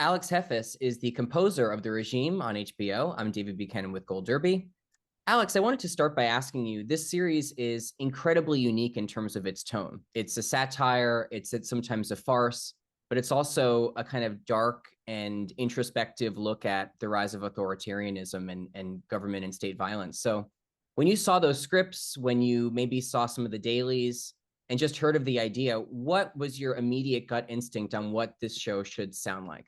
Alex Heffes is the composer of The Regime on HBO. I'm David Buchanan with Gold Derby. Alex, I wanted to start by asking you, this series is incredibly unique in terms of its tone. It's a satire, it's sometimes a farce, but it's also a kind of dark and introspective look at the rise of authoritarianism and government and state violence. So when you saw those scripts, when you maybe saw some of the dailies and just heard of the idea, what was your immediate gut instinct on what this show should sound like?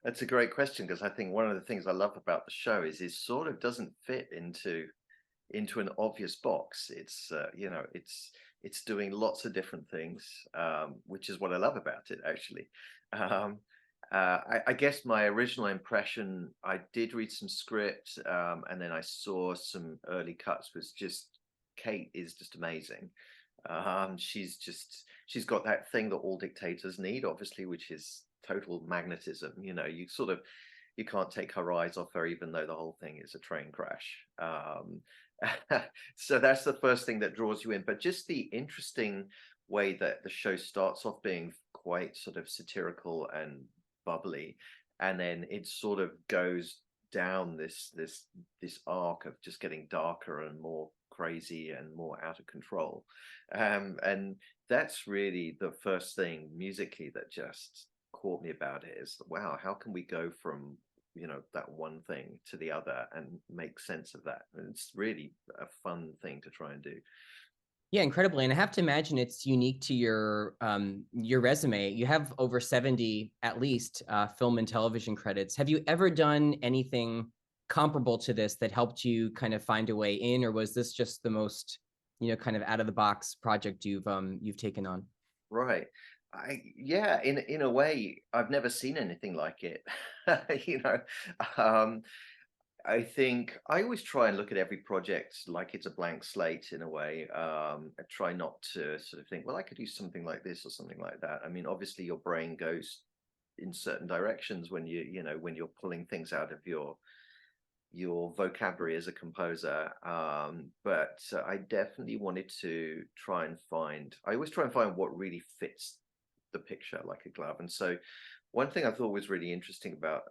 That's a great question because I think one of the things I love about the show is it sort of doesn't fit into an obvious box. It's doing lots of different things, which is what I love about it actually. Um, I guess my original impression, I did read some script, and then I saw some early cuts. Was just Kate is just amazing. She's got that thing that all dictators need, obviously, which is total magnetism. You can't take her eyes off her, even though the whole thing is a train crash. So that's the first thing that draws you in. But just the interesting way that the show starts off being quite sort of satirical and bubbly, and then it sort of goes down this arc of just getting darker and more crazy and more out of control. And that's really the first thing musically that just caught me about it is, wow, how can we go from that one thing to the other and make sense of that? And it's really a fun thing to try and do. Yeah, incredibly. And I have to imagine it's unique to your resume. You have over 70 at least film and television credits. Have you ever done anything comparable to this that helped you kind of find a way in, or was this just the most, kind of out of the box project you've taken on? Right. Yeah, in a way, I've never seen anything like it. You know, um, I think I always try and look at every project like it's a blank slate in a way. I try not to sort of think, well, I could do something like this or something like that. I mean, obviously, your brain goes in certain directions when when you're pulling things out of your vocabulary as a composer. But I definitely wanted to try and find. I always try and find what really fits the picture like a glove. And so, one thing I thought was really interesting about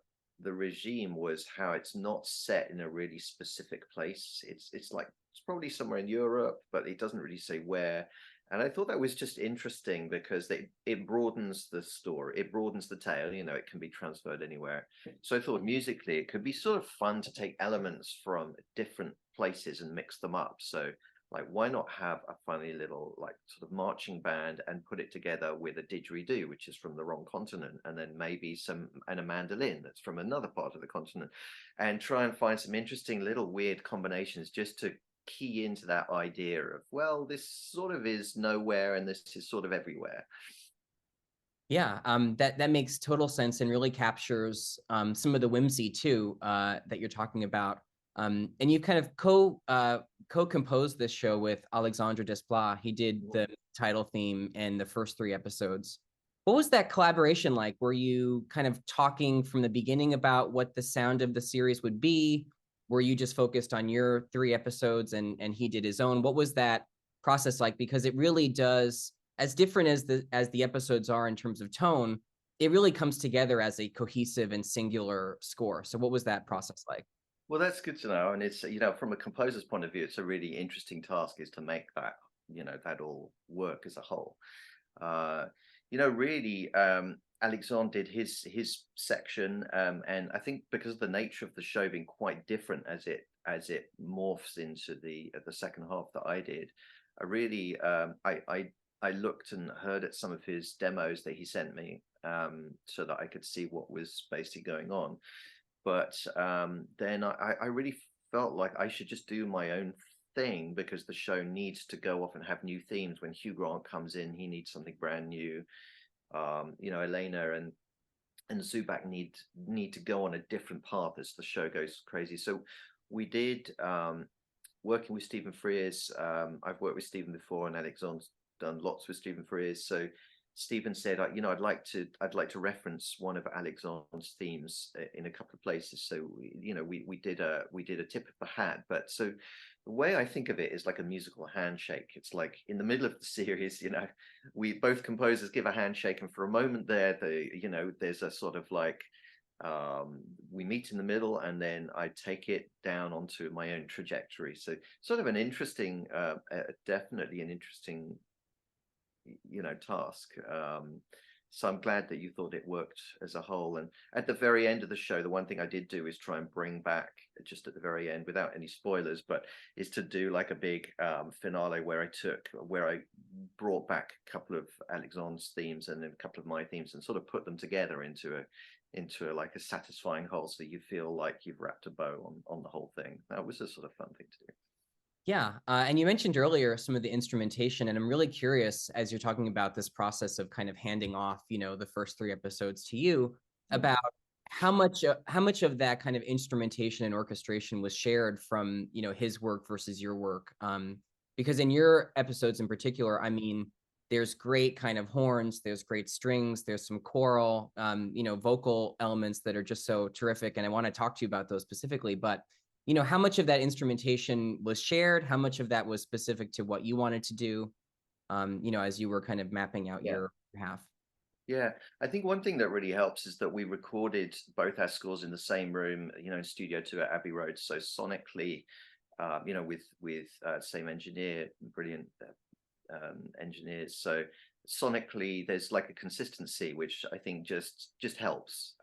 the regime was how it's not set in a really specific place. It's like it's probably somewhere in Europe, but it doesn't really say where. And I thought that was just interesting because it broadens the story, it broadens the tale. It can be transferred anywhere. So I thought musically, it could be sort of fun to take elements from different places and mix them up. So like, why not have a funny little like sort of marching band and put it together with a didgeridoo, which is from the wrong continent, and then maybe a mandolin that's from another part of the continent, and try and find some interesting little weird combinations just to key into that idea of, well, this sort of is nowhere and this is sort of everywhere. Yeah, that makes total sense and really captures some of the whimsy too that you're talking about. And you kind of co-composed this show with Alexandre Desplat. He did the title theme and the first three episodes. What was that collaboration like? Were you kind of talking from the beginning about what the sound of the series would be? Were you just focused on your three episodes and he did his own? What was that process like? Because it really does, as different as the episodes are in terms of tone, it really comes together as a cohesive and singular score. So what was that process like? Well, that's good to know. And it's, from a composer's point of view, it's a really interesting task is to make that all work as a whole. Uh, really, Alexandre did his section, and I think because of the nature of the show being quite different as it morphs into the second half that I did, I really I looked and heard at some of his demos that he sent me, so that I could see what was basically going on. But then I really felt like I should just do my own thing because the show needs to go off and have new themes. When Hugh Grant comes in, he needs something brand new. Elena and Zubak need to go on a different path as the show goes crazy. So we did, working with Stephen Frears. I've worked with Stephen before, and Alexandre's done lots with Stephen Frears. So Stephen said, I'd like to reference one of Alexandre's themes in a couple of places. So we did a tip of the hat. But so the way I think of it is like a musical handshake. It's like in the middle of the series, we both composers give a handshake, and for a moment there, there's a sort of like we meet in the middle, and then I take it down onto my own trajectory. So sort of an interesting, definitely an interesting, task. So I'm glad that you thought it worked as a whole. And at the very end of the show, the one thing I did do is try and bring back, just at the very end, without any spoilers, but is to do like a big finale where I brought back a couple of Alexandre's themes and then a couple of my themes and sort of put them together into like a satisfying whole, so you feel like you've wrapped a bow on the whole thing. That was a sort of fun thing to do. Yeah, and you mentioned earlier some of the instrumentation, and I'm really curious as you're talking about this process of kind of handing off, the first 3 episodes to you, Mm. about how much of that kind of instrumentation and orchestration was shared from his work versus your work. Because in your episodes in particular, I mean, there's great kind of horns, there's great strings, there's some choral, vocal elements that are just so terrific, and I want to talk to you about those specifically, but how much of that instrumentation was shared? How much of that was specific to what you wanted to do, as you were kind of mapping out Yeah. your half? Yeah, I think one thing that really helps is that we recorded both our scores in the same room, in Studio 2 at Abbey Road. So sonically, with same engineer, brilliant engineers. So sonically, there's like a consistency, which I think just helps.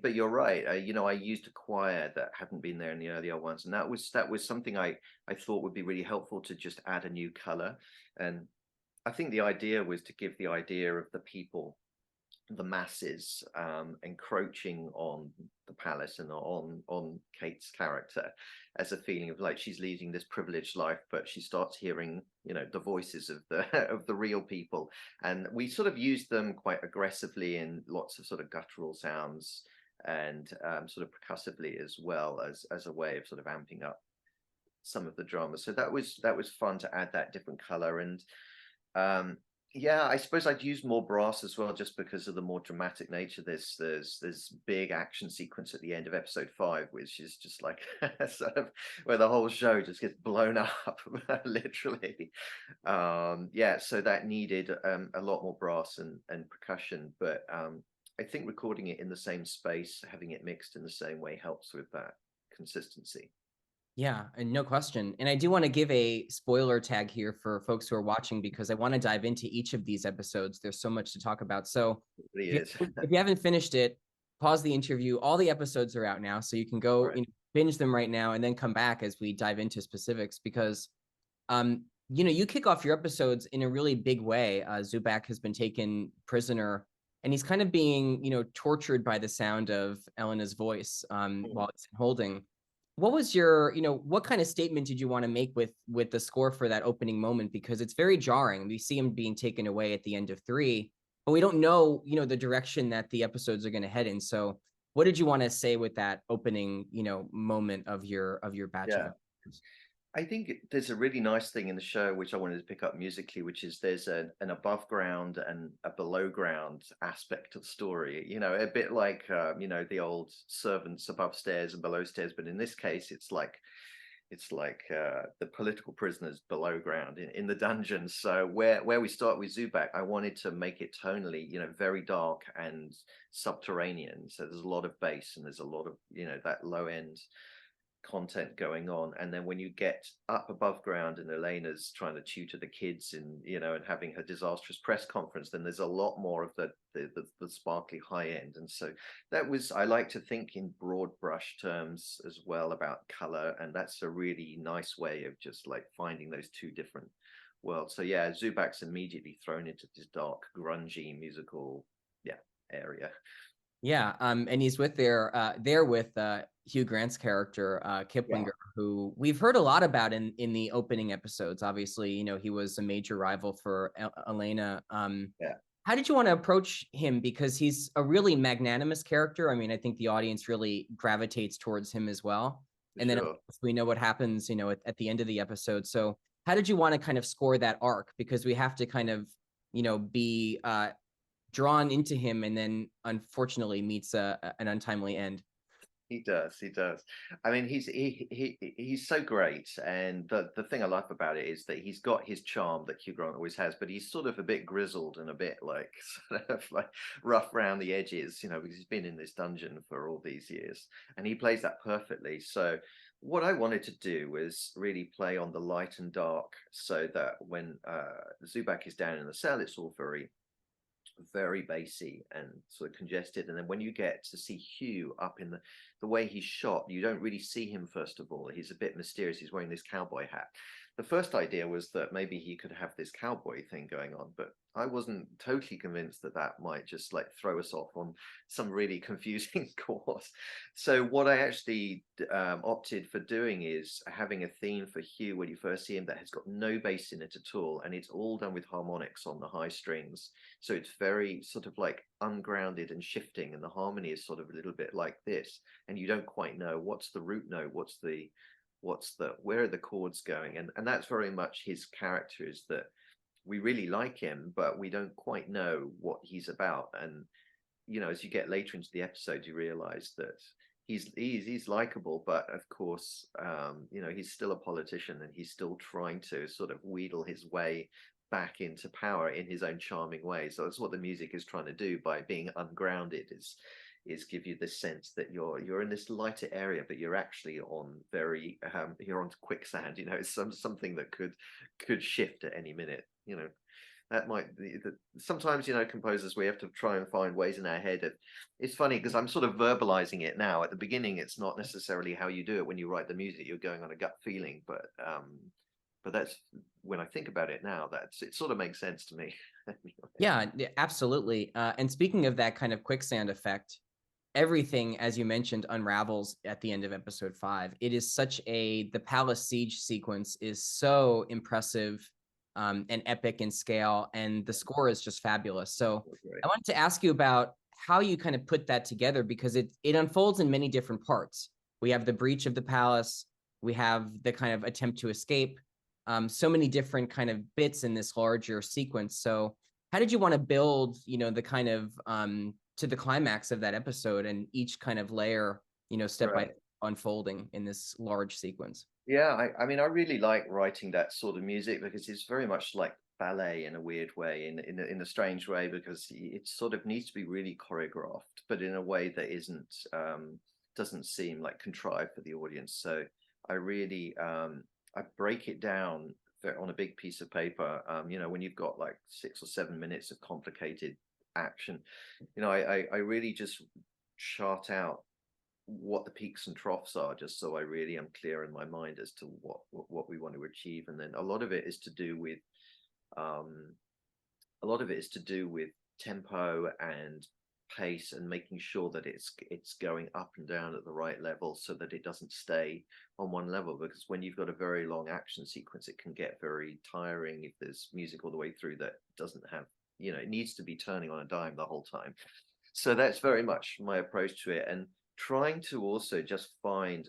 But you're right. I used a choir that hadn't been there in the earlier ones, and that was something I thought would be really helpful to just add a new color. And I think the idea was to give the idea of the people, the masses, encroaching on the palace and on Kate's character, as a feeling of like she's leading this privileged life, but she starts hearing, the voices of the of the real people, and we sort of used them quite aggressively in lots of sort of guttural sounds and sort of percussively as well as a way of sort of amping up some of the drama. So that was fun to add that different color. And um, yeah, I suppose I'd use more brass as well, just because of the more dramatic nature. There's big action sequence at the end of episode 5, which is just like sort of where the whole show just gets blown up, literally. Yeah, so that needed a lot more brass and percussion, but I think recording it in the same space, having it mixed in the same way, helps with that consistency. Yeah, and no question. And I do want to give a spoiler tag here for folks who are watching, because I want to dive into each of these episodes. There's so much to talk about. So It really if is. if you haven't finished it, pause the interview. All the episodes are out now, so you can go, Right. binge them right now and then come back as we dive into specifics, because you kick off your episodes in a really big way. Zubak has been taken prisoner, and he's kind of being, tortured by the sound of Elena's voice Mm. while it's in holding. What was your, what kind of statement did you want to make with the score for that opening moment? Because it's very jarring. We see him being taken away at the end of 3, but we don't know, the direction that the episodes are going to head in. So what did you want to say with that opening, moment of your batch of Yeah. episodes? I think there's a really nice thing in the show, which I wanted to pick up musically, which is there's an above ground and a below ground aspect to the story. A bit like the old servants above stairs and below stairs, but in this case, it's like the political prisoners below ground in the dungeons. So where we start with Zubak, I wanted to make it tonally, very dark and subterranean. So there's a lot of bass and there's a lot of that low end content going on. And then when you get up above ground and Elena's trying to tutor the kids and having her disastrous press conference, then there's a lot more of the sparkly high end. And so I like to think in broad brush terms as well about color, and that's a really nice way of just like finding those two different worlds. So yeah, Zubak's immediately thrown into this dark grungy musical, yeah, area. Yeah, and he's there with Hugh Grant's character, Yeah. Kiplinger, who we've heard a lot about in the opening episodes. Obviously, he was a major rival for Elena. Yeah, How did you want to approach him? Because he's a really magnanimous character. I mean, I think the audience really gravitates towards him as well. for And then of sure. course, we know what happens, at the end of the episode. So how did you want to kind of score that arc? Because we have to kind of, be drawn into him, and then unfortunately meets an untimely end. He does, he does. I mean, he's so great, and the thing I love about it is that he's got his charm that Hugh Grant always has, but he's sort of a bit grizzled and a bit like sort of like rough around the edges, you know, because he's been in this dungeon for all these years, and he plays that perfectly. So what I wanted to do was really play on the light and dark, so that when Zubak is down in the cell, it's all very bassy and sort of congested. And then when you get to see Hugh up in the way he's shot, you don't really see him. First of all, he's a bit mysterious. He's wearing this cowboy hat. The first idea was that maybe he could have this cowboy thing going on, but I wasn't totally convinced that that might just like throw us off on some really confusing course. So what I actually opted for doing is having a theme for Hugh when you first see him that has got no bass in it at all, and it's all done with harmonics on the high strings. So it's very sort of like ungrounded and shifting, and the harmony is sort of a little bit like this, and you don't quite know what's the root note, where are the chords going, and that's very much his character, is that we really like him, but we don't quite know what he's about. And you know, as you get later into the episode, you realize that he's likable, but of course, you know, he's still a politician, and he's still trying to sort of wheedle his way back into power in his own charming way. So that's what the music is trying to do by being ungrounded, is give you this sense that you're in this lighter area, but you're actually on very you're on quicksand. You know, it's something that could shift at any minute. You know, that might be sometimes, you know, composers, we have to try and find ways in our head. It's funny because I'm sort of verbalizing it now. At the beginning, it's not necessarily how you do it when you write the music. You're going on a gut feeling, but that's when I think about it now, it sort of makes sense to me. Yeah, absolutely. And speaking of that kind of quicksand effect, everything, as you mentioned, unravels at the end of episode 5. It is the palace siege sequence is so impressive and epic in scale, and the score is just fabulous. So I wanted to ask you about how you kind of put that together, because it unfolds in many different parts. We have the breach of the palace, we have the kind of attempt to escape, so many different kind of bits in this larger sequence. So how did you want to build, you know, the kind of to the climax of that episode, and each kind of layer, you know, step by unfolding in this large sequence? Yeah, I mean, I really like writing that sort of music because it's very much like ballet in a weird way, in a strange way, because it sort of needs to be really choreographed, but in a way that isn't doesn't seem like contrived for the audience. So I really I break it down on a big piece of paper. You know, when you've got like 6 or 7 minutes of complicated action, you know, I really just chart out what the peaks and troughs are, just so I really am clear in my mind as to what we want to achieve. And then a lot of it is to do with um a lot of it is to do with tempo and pace, and making sure that it's going up and down at the right level, so that it doesn't stay on one level. Because when you've got a very long action sequence, it can get very tiring if there's music all the way through that doesn't have, you know, it needs to be turning on a dime the whole time. So that's very much my approach to it, and trying to also just find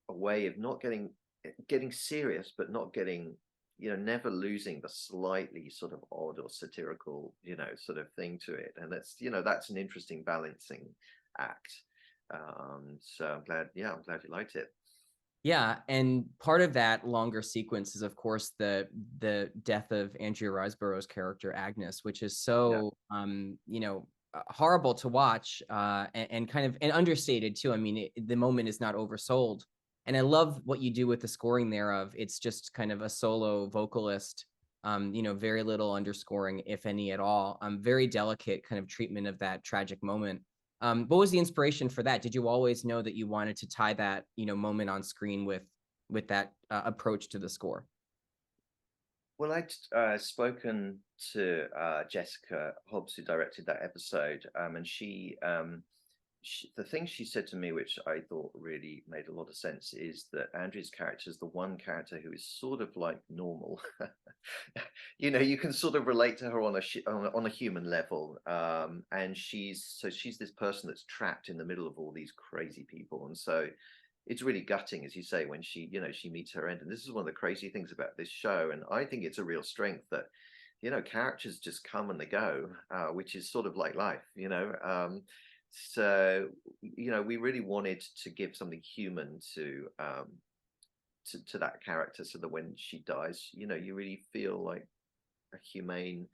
a way of not getting serious, but not getting, you know, never losing the slightly sort of odd or satirical, you know, sort of thing to it. And that's, you know, that's an interesting balancing act. So I'm glad you liked it. Yeah, and part of that longer sequence is, of course, the death of Andrea Riseborough's character Agnes, which is Yeah. so you know, horrible to watch, and kind of and understated too. I mean, the moment is not oversold, and I love what you do with the scoring thereof. It's just kind of a solo vocalist, you know, very little underscoring, if any at all. Very delicate kind of treatment of that tragic moment. What was the inspiration for that? Did you always know that you wanted to tie that, you know, moment on screen with that approach to the score? Well, I'd spoken to Jessica Hobbs, who directed that episode, and the thing she said to me, which I thought really made a lot of sense, is that Andrew's character is the one character who is sort of like normal. You know, you can sort of relate to her on a human level, and she's this person that's trapped in the middle of all these crazy people, and so it's really gutting, as you say, when she, you know, she meets her end. And this is one of the crazy things about this show, and I think it's a real strength that, you know, characters just come and they go, which is sort of like life, you know. So, we really wanted to give something human to that character, so that when she dies, you really feel like a humane,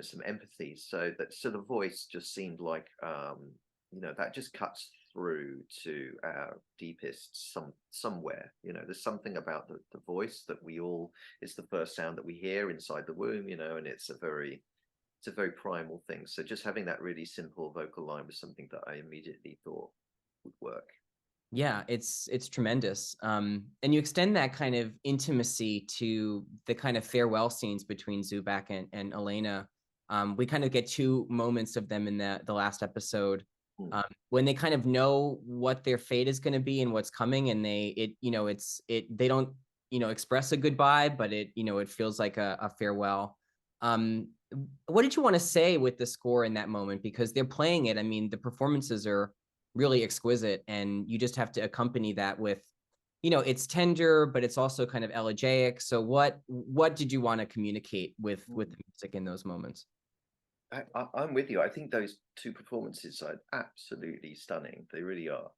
some empathy. So the voice just seemed like, that just cuts through to our deepest somewhere. There's something about the voice that it's the first sound that we hear inside the womb, and it's a very primal thing. So just having that really simple vocal line was something that I immediately thought would work. Yeah, it's tremendous. And you extend that kind of intimacy to the kind of farewell scenes between Zubak and Elena. We kind of get two moments of them in the last episode, Mm. when they kind of know what their fate is going to be and what's coming, and they don't express a goodbye, but it feels like a farewell. What did you want to say with the score in that moment? Because they're playing it. I mean, the performances are really exquisite, and you just have to accompany that with, it's tender, but it's also kind of elegiac. So what did you want to communicate with the music in those moments? I'm with you. I think those two performances are absolutely stunning. They really are.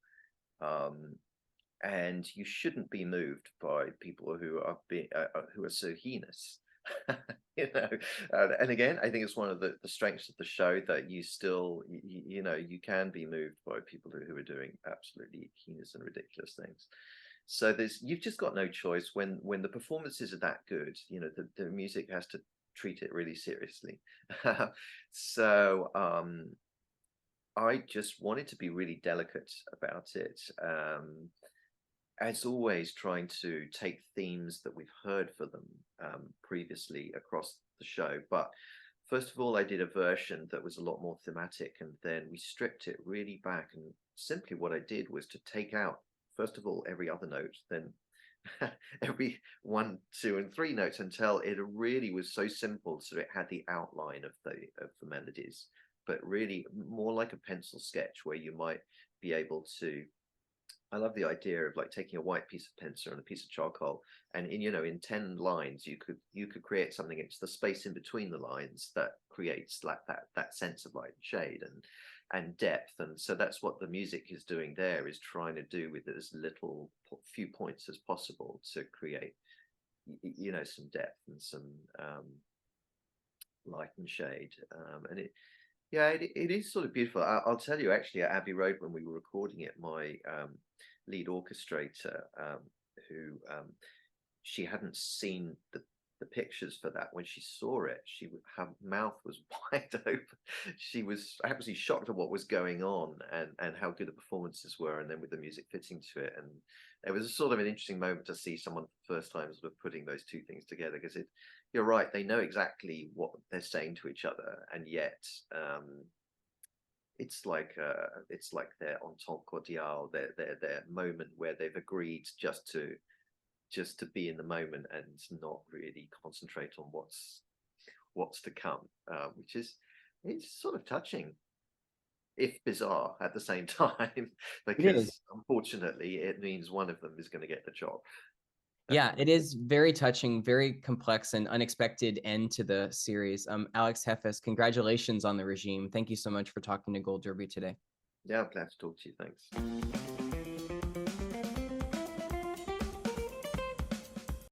Um, and you shouldn't be moved by people who are so heinous. you know, and again, I think it's one of the strengths of the show that you can be moved by people who are doing absolutely heinous and ridiculous things. So you've just got no choice when the performances are that good. The music has to treat it really seriously. So I just wanted to be really delicate about it. As always, trying to take themes that we've heard for them previously across the show. But first of all, I did a version that was a lot more thematic, and then we stripped it really back. And simply what I did was to take out, first of all, every other note, then every 1, 2, and 3 notes, until it really was so simple, so it had the outline of the melodies, but really more like a pencil sketch, where you might be able to. I love the idea of like taking a white piece of pencil and a piece of charcoal, and in 10 lines you could create something. It's the space in between the lines that creates like that sense of light and shade and depth. And so that's what the music is doing there, is trying to do with as little few points as possible to create some depth and some light and shade. And it is sort of beautiful. I'll tell you, actually, at Abbey Road, when we were recording it, my lead orchestrator, who she hadn't seen the pictures for that. When she saw it, her mouth was wide open. She was absolutely shocked at what was going on, and how good the performances were, and then with the music fitting to it. And it was sort of an interesting moment to see someone for the first time sort of putting those two things together, because you're right, they know exactly what they're saying to each other, and yet it's like their entente cordiale, their moment where they've agreed just to be in the moment and not really concentrate on what's to come, which is, it's sort of touching, if bizarre at the same time, It is. because unfortunately it means one of them is going to get the job. Yeah, it is very touching, very complex, and unexpected end to the series. Alex Heffes, congratulations on the regime. Thank you so much for talking to Gold Derby today. Yeah, I'm glad to talk to you. Thanks.